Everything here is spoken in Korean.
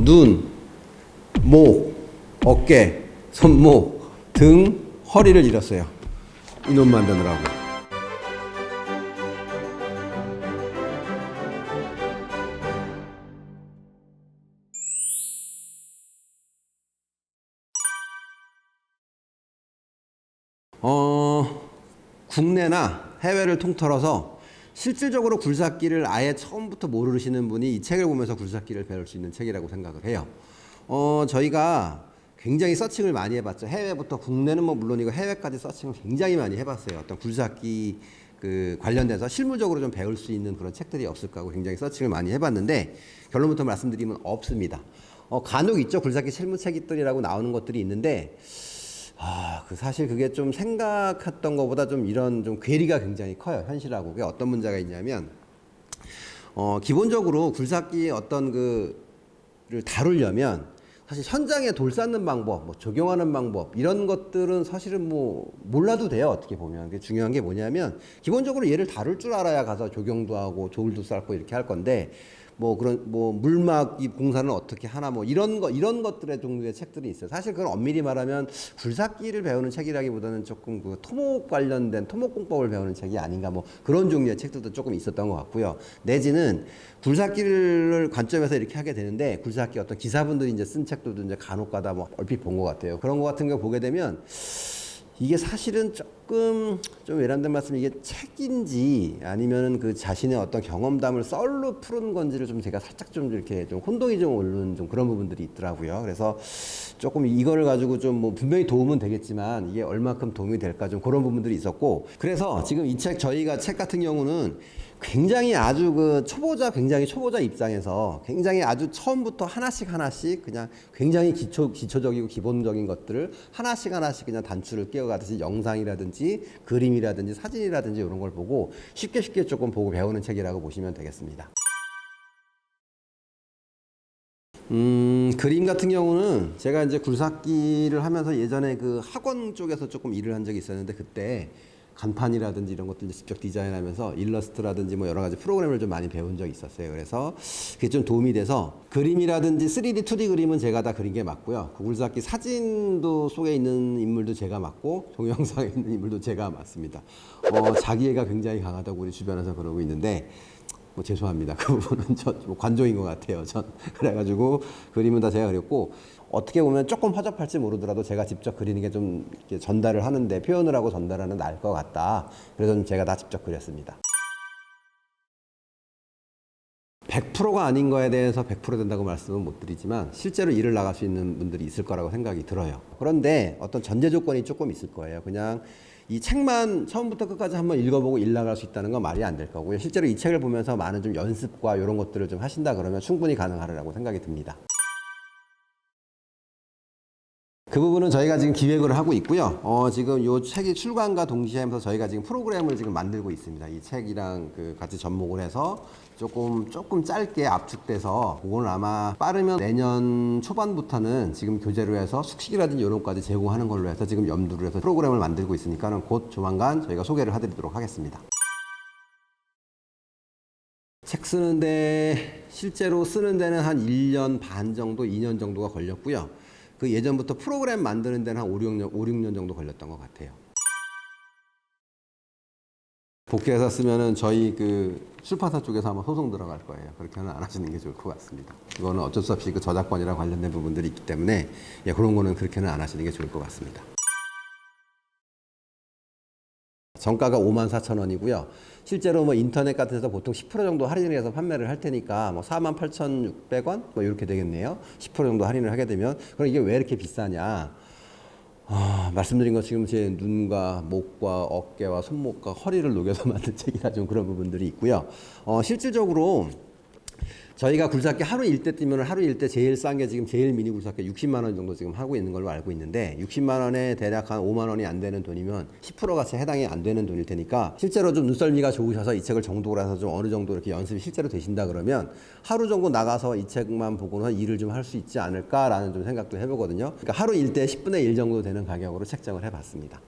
눈, 목, 어깨, 손목, 등, 허리를 잃었어요. 이놈 만드느라고. 국내나 해외를 통틀어서 실질적으로 굴삭기를 아예 처음부터 모르시는 분이 이 책을 보면서 굴삭기를 배울 수 있는 책이라고 생각을 해요. 저희가 굉장히 서칭을 많이 해봤죠. 해외부터 국내는 뭐 물론이고 해외까지 서칭을 굉장히 많이 해봤어요. 어떤 굴삭기 그 관련돼서 실무적으로 좀 배울 수 있는 그런 책들이 없을까 하고 굉장히 서칭을 많이 해봤는데 결론부터 말씀드리면 없습니다. 간혹 있죠. 굴삭기 실무책들이라고 나오는 것들이 있는데 사실 그게 좀 생각했던 것보다 좀 이런 좀 괴리가 굉장히 커요. 현실하고. 그게 어떤 문제가 있냐면, 기본적으로 굴삭기 어떤 그를 다루려면 사실 현장에 돌 쌓는 방법, 뭐 적용하는 방법, 이런 것들은 사실은 뭐 몰라도 돼요. 어떻게 보면. 그게 중요한 게 뭐냐면, 기본적으로 얘를 다룰 줄 알아야 가서 적용도 하고 돌도 쌓고 이렇게 할 건데, 뭐 그런 뭐 물막 이 공사는 어떻게 하나 뭐 이런 것들의 종류의 책들이 있어요. 사실 그건 엄밀히 말하면 굴삭기를 배우는 책이라기보다는 조금 그 토목 관련된 토목 공법을 배우는 책이 아닌가 뭐 그런 종류의 책들도 조금 있었던 것 같고요. 내지는 굴삭기를 관점에서 이렇게 하게 되는데 굴삭기 어떤 기사분들이 이제 쓴 책들도 이제 간혹가다 뭐 얼핏 본 것 같아요. 그런 것 같은 거 보게 되면 이게 사실은 조금 좀 외람된 말씀 이게 책인지 아니면은 그 자신의 어떤 경험담을 썰로 푸는 건지를 좀 제가 살짝 좀 이렇게 좀 혼동이 좀 오는 좀 그런 부분들이 있더라고요. 그래서 조금 이거를 가지고 좀 뭐 분명히 도움은 되겠지만 이게 얼마큼 도움이 될까 좀 그런 부분들이 있었고 그래서 지금 이 책 저희가 책 같은 경우는 굉장히 아주 그 굉장히 초보자 입장에서 굉장히 아주 처음부터 하나씩 그냥 굉장히 기초적이고 기본적인 것들을 하나씩 그냥 단추를 끼워가듯이 영상이라든지 그림이라든지 사진이라든지 이런 걸 보고 쉽게 조금 보고 배우는 책이라고 보시면 되겠습니다. 그림 같은 경우는 제가 이제 굴삭기를 하면서 예전에 그 학원 쪽에서 조금 일을 한 적이 있었는데 그때 간판이라든지 이런 것들 직접 디자인하면서 일러스트라든지 뭐 여러 가지 프로그램을 좀 많이 배운 적이 있었어요. 그래서 그게 좀 도움이 돼서 그림이라든지 3D, 2D 그림은 제가 다 그린 게 맞고요. 그 굴삭기 사진도 속에 있는 인물도 제가 맞고 동영상에 있는 인물도 제가 맞습니다. 자기애가 굉장히 강하다고 우리 주변에서 그러고 있는데 뭐 죄송합니다. 그 부분은 뭐 관종인 것 같아요. 전 그래가지고 그림은 다 제가 그렸고 어떻게 보면 조금 허접할지 모르더라도 제가 직접 그리는 게 좀 전달을 하는데 표현을 하고 전달하는 나을 것 같다. 그래서 제가 다 직접 그렸습니다. 100%가 아닌 거에 대해서 100% 된다고 말씀은 못 드리지만 실제로 일을 나갈 수 있는 분들이 있을 거라고 생각이 들어요. 그런데 어떤 전제 조건이 조금 있을 거예요. 그냥 이 책만 처음부터 끝까지 한번 읽어보고 일 나갈 수 있다는 건 말이 안 될 거고요. 실제로 이 책을 보면서 많은 좀 연습과 이런 것들을 좀 하신다 그러면 충분히 가능하리라고 생각이 듭니다. 그 부분은 저희가 지금 기획을 하고 있고요. 지금 이 책이 출간과 동시에 하면서 저희가 지금 프로그램을 지금 만들고 있습니다. 이 책이랑 그 같이 접목을 해서 조금 짧게 압축돼서 그거는 아마 빠르면 내년 초반부터는 지금 교재로 해서 숙식이라든지 이런 것까지 제공하는 걸로 해서 지금 염두를 해서 프로그램을 만들고 있으니까는 곧 조만간 저희가 소개를 해드리도록 하겠습니다. 책 쓰는데 실제로 쓰는 데는 한 1년 반 정도, 2년 정도가 걸렸고요. 그 예전부터 프로그램 만드는 데는 한 5, 6년 정도 걸렸던 것 같아요. 복귀해서 쓰면은 저희 그 출판사 쪽에서 아마 소송 들어갈 거예요. 그렇게는 안 하시는 게 좋을 것 같습니다. 이거는 어쩔 수 없이 그 저작권이랑 관련된 부분들이 있기 때문에 그런 거는 그렇게는 안 하시는 게 좋을 것 같습니다. 정가가 54,000원이고요. 실제로 뭐 인터넷 같은 데서 보통 10% 정도 할인을 해서 판매를 할 테니까 뭐 48,600원 뭐 이렇게 되겠네요. 10% 정도 할인을 하게 되면 그럼 이게 왜 이렇게 비싸냐? 말씀드린 것처럼 제 눈과 목과 어깨와 손목과 허리를 녹여서 만든 책이라 좀 그런 부분들이 있고요. 실질적으로 저희가 굴삭기 하루 일대 뛰면 하루 일대 제일 싼 게 지금 제일 미니 굴삭기 60만 원 정도 지금 하고 있는 걸로 알고 있는데 60만 원에 대략 한 5만 원이 안 되는 돈이면 10%가 채 해당이 안 되는 돈일 테니까 실제로 좀 눈썰미가 좋으셔서 이 책을 정독을 해서 좀 어느 정도 이렇게 연습이 실제로 되신다 그러면 하루 정도 나가서 이 책만 보고는 일을 좀 할 수 있지 않을까라는 좀 생각도 해보거든요. 그러니까 하루 일대 10분의 1 정도 되는 가격으로 책정을 해봤습니다.